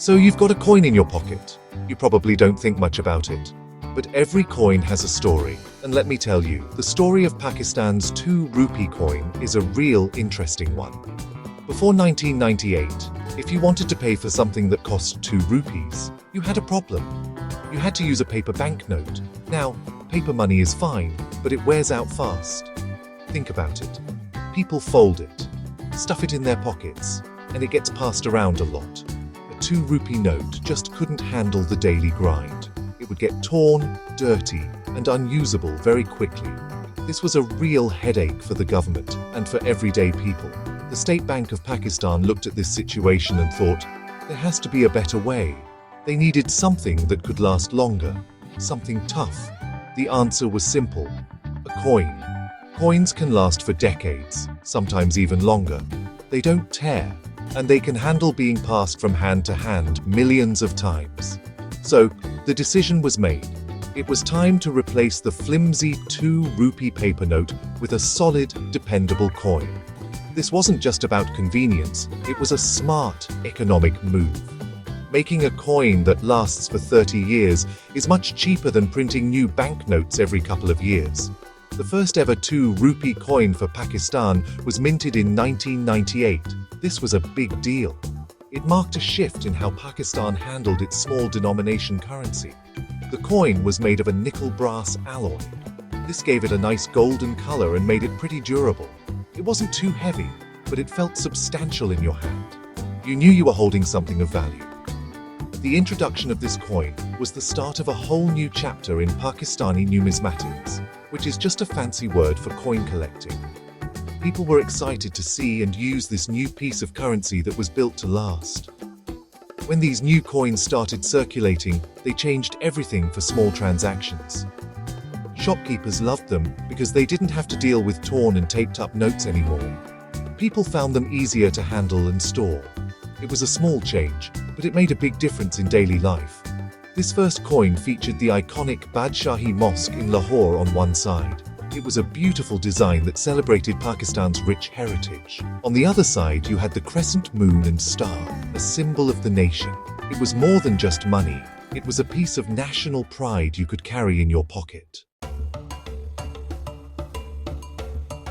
So you've got a coin in your pocket. You probably don't think much about it. But every coin has a story. And let me tell you, the story of Pakistan's 2 rupee coin is a real interesting one. Before 1998, if you wanted to pay for something that cost 2 rupees, you had a problem. You had to use a paper banknote. Now, paper money is fine, but it wears out fast. Think about it. People fold it, stuff it in their pockets, and it gets passed around a lot. A 2 rupee note just couldn't handle the daily grind. It would get torn, dirty, and unusable very quickly. This was a real headache for the government and for everyday people. The State Bank of Pakistan looked at this situation and thought, there has to be a better way. They needed something that could last longer, something tough. The answer was simple: a coin. Coins can last for decades, sometimes even longer. They don't tear, and they can handle being passed from hand to hand millions of times. So, the decision was made. It was time to replace the flimsy 2 rupee paper note with a solid, dependable coin. This wasn't just about convenience, it was a smart economic move. Making a coin that lasts for 30 years is much cheaper than printing new banknotes every couple of years. The first ever 2 rupee coin for Pakistan was minted in 1998. This was a big deal. It marked a shift in how Pakistan handled its small denomination currency. The coin was made of a nickel brass alloy. This gave it a nice golden color and made it pretty durable. It wasn't too heavy, but it felt substantial in your hand. You knew you were holding something of value. The introduction of this coin was the start of a whole new chapter in Pakistani numismatics, which is just a fancy word for coin collecting. People were excited to see and use this new piece of currency that was built to last. When these new coins started circulating, they changed everything for small transactions. Shopkeepers loved them because they didn't have to deal with torn and taped up notes anymore. People found them easier to handle and store. It was a small change, but it made a big difference in daily life. This first coin featured the iconic Badshahi Mosque in Lahore on one side. It was a beautiful design that celebrated Pakistan's rich heritage. On the other side, you had the crescent moon and star, a symbol of the nation. It was more than just money. It was a piece of national pride you could carry in your pocket.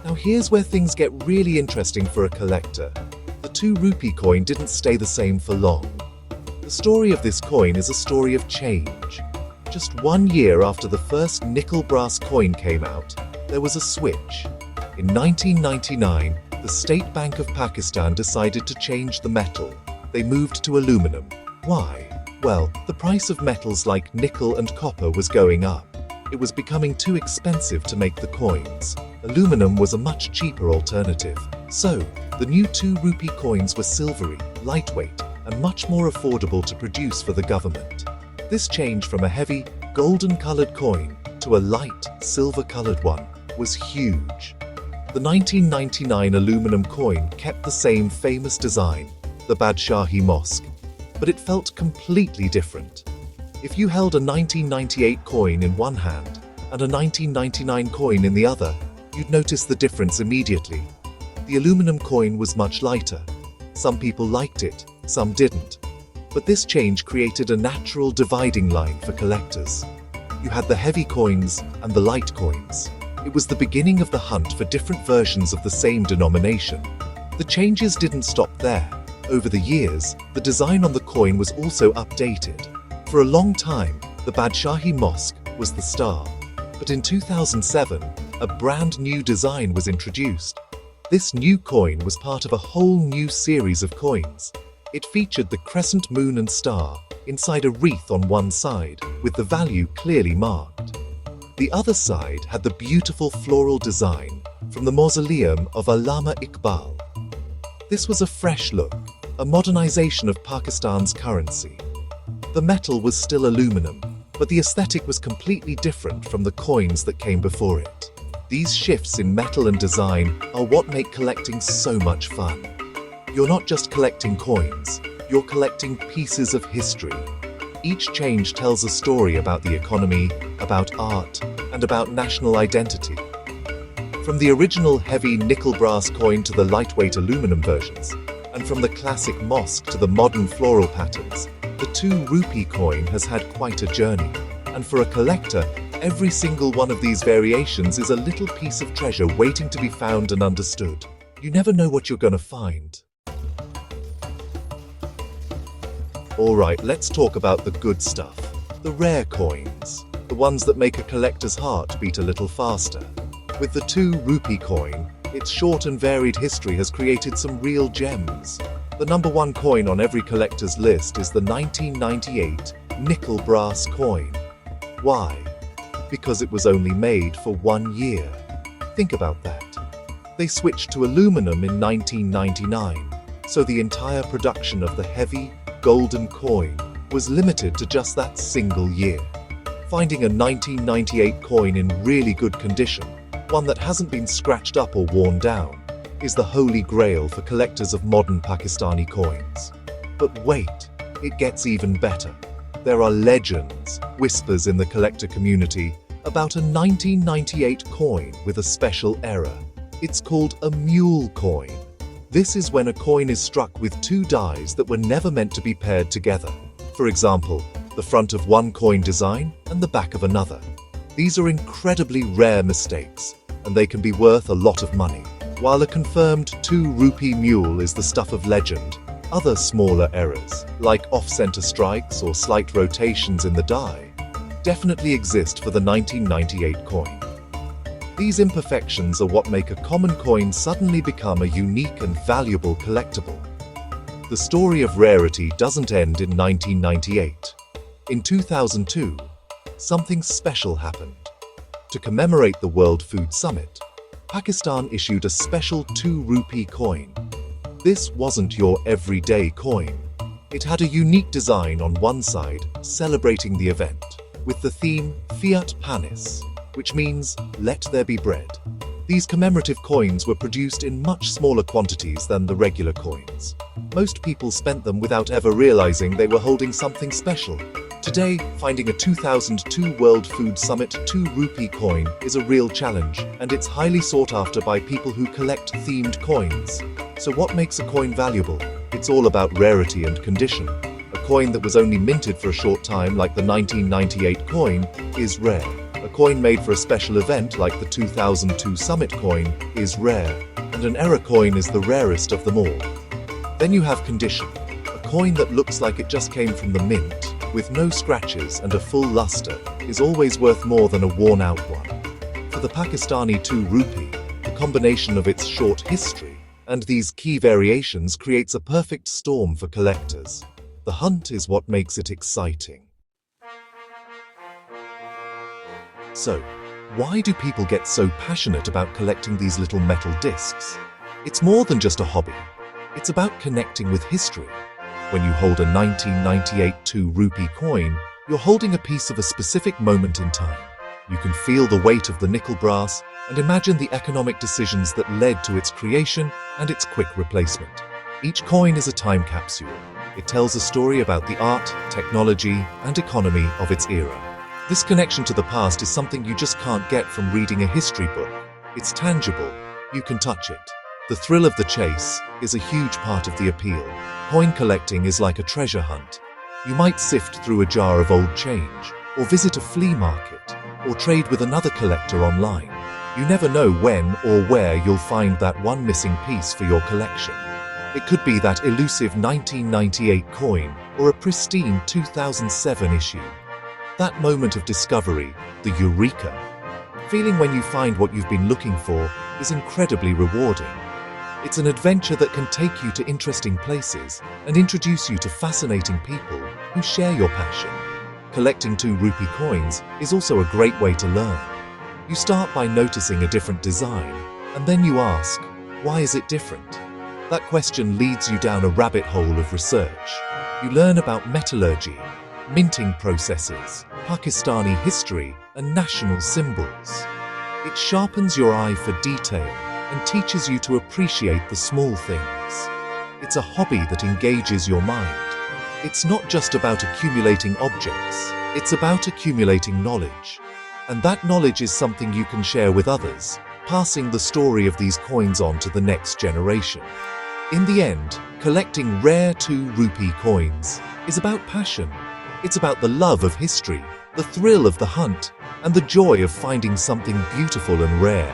Now here's where things get really interesting for a collector. The 2 rupee coin didn't stay the same for long. The story of this coin is a story of change. Just 1 year after the first nickel brass coin came out, there was a switch. In 1999, the State Bank of Pakistan decided to change the metal. They moved to aluminum. Why? Well, the price of metals like nickel and copper was going up. It was becoming too expensive to make the coins. Aluminum was a much cheaper alternative. So, the new 2 rupee coins were silvery, lightweight, and much more affordable to produce for the government. This change from a heavy, golden-colored coin to a light, silver-colored one was huge. The 1999 aluminum coin kept the same famous design, the Badshahi Mosque, but it felt completely different. If you held a 1998 coin in one hand and a 1999 coin in the other, you'd notice the difference immediately. The aluminum coin was much lighter. Some people liked it, some didn't. But this change created a natural dividing line for collectors. You had the heavy coins and the light coins. It was the beginning of the hunt for different versions of the same denomination. The changes didn't stop there. Over the years, the design on the coin was also updated. For a long time, the Badshahi Mosque was the star. But in 2007, a brand new design was introduced. This new coin was part of a whole new series of coins. It featured the crescent moon and star inside a wreath on one side, with the value clearly marked. The other side had the beautiful floral design from the mausoleum of Allama Iqbal. This was a fresh look, a modernization of Pakistan's currency. The metal was still aluminum, but the aesthetic was completely different from the coins that came before it. These shifts in metal and design are what make collecting so much fun. You're not just collecting coins, you're collecting pieces of history. Each change tells a story about the economy, about art, and about national identity. From the original heavy nickel brass coin to the lightweight aluminum versions, and from the classic mosque to the modern floral patterns, The 2 rupee coin has had quite a journey, and for a collector, every single one of these variations is a little piece of treasure waiting to be found and understood. You never know what you're gonna find. Alright, let's talk about the good stuff. The rare coins. The ones that make a collector's heart beat a little faster. With the 2 rupee coin, its short and varied history has created some real gems. The number 1 coin on every collector's list is the 1998 nickel brass coin. Why? Because it was only made for 1 year. Think about that. They switched to aluminum in 1999, so the entire production of the heavy, golden coin was limited to just that single year. Finding a 1998 coin in really good condition, one that hasn't been scratched up or worn down, is the holy grail for collectors of modern Pakistani coins. But wait, it gets even better. There are legends, whispers in the collector community, about a 1998 coin with a special error. It's called a mule coin. This is when a coin is struck with 2 dies that were never meant to be paired together. For example, the front of one coin design and the back of another. These are incredibly rare mistakes, and they can be worth a lot of money. While a confirmed 2 rupee mule is the stuff of legend, other smaller errors, like off-center strikes or slight rotations in the die, definitely exist for the 1998 coin. These imperfections are what make a common coin suddenly become a unique and valuable collectible. The story of rarity doesn't end in 1998. In 2002, something special happened. To commemorate the World Food Summit, Pakistan issued a special 2 rupee coin. This wasn't your everyday coin. It had a unique design on one side, celebrating the event, with the theme Fiat Panis, which means let there be bread. These commemorative coins were produced in much smaller quantities than the regular coins. Most people spent them without ever realizing they were holding something special. Today, finding a 2002 World Food Summit 2 rupee coin is a real challenge, and it's highly sought after by people who collect themed coins. So what makes a coin valuable? It's all about rarity and condition. A coin that was only minted for a short time, like the 1998 coin, is rare. A coin made for a special event, like the 2002 Summit coin, is rare. And an error coin is the rarest of them all. Then you have condition. A coin that looks like it just came from the mint, with no scratches and a full luster, is always worth more than a worn-out one. For the Pakistani 2 rupee, the combination of its short history and these key variations creates a perfect storm for collectors. The hunt is what makes it exciting. So, why do people get so passionate about collecting these little metal discs? It's more than just a hobby. It's about connecting with history. When you hold a 1998 2 rupee coin, you're holding a piece of a specific moment in time. You can feel the weight of the nickel brass and imagine the economic decisions that led to its creation and its quick replacement. Each coin is a time capsule. It tells a story about the art, technology, and economy of its era. This connection to the past is something you just can't get from reading a history book. It's tangible. You can touch it. The thrill of the chase is a huge part of the appeal. Coin collecting is like a treasure hunt. You might sift through a jar of old change, or visit a flea market, or trade with another collector online. You never know when or where you'll find that one missing piece for your collection. It could be that elusive 1998 coin, or a pristine 2007 issue. That moment of discovery, the eureka, feeling when you find what you've been looking for, is incredibly rewarding. It's an adventure that can take you to interesting places and introduce you to fascinating people who share your passion. Collecting 2 rupee coins is also a great way to learn. You start by noticing a different design, and then you ask, why is it different? That question leads you down a rabbit hole of research. You learn about metallurgy, minting processes, Pakistani history, and national symbols. It sharpens your eye for detail and teaches you to appreciate the small things. It's a hobby that engages your mind. It's not just about accumulating objects, it's about accumulating knowledge. And that knowledge is something you can share with others, passing the story of these coins on to the next generation. In the end, Collecting rare 2 rupee coins is about passion. It's about the love of history, the thrill of the hunt, and the joy of finding something beautiful and rare.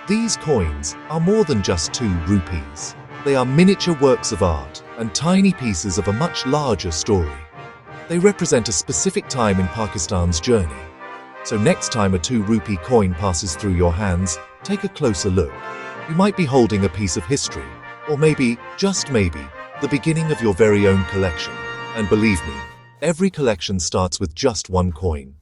These coins are more than just 2 rupees. They are miniature works of art and tiny pieces of a much larger story. They represent a specific time in Pakistan's journey. So next time a 2 rupee coin passes through your hands, take a closer look. You might be holding a piece of history, or maybe, just maybe, the beginning of your very own collection. And believe me, every collection starts with just 1 coin.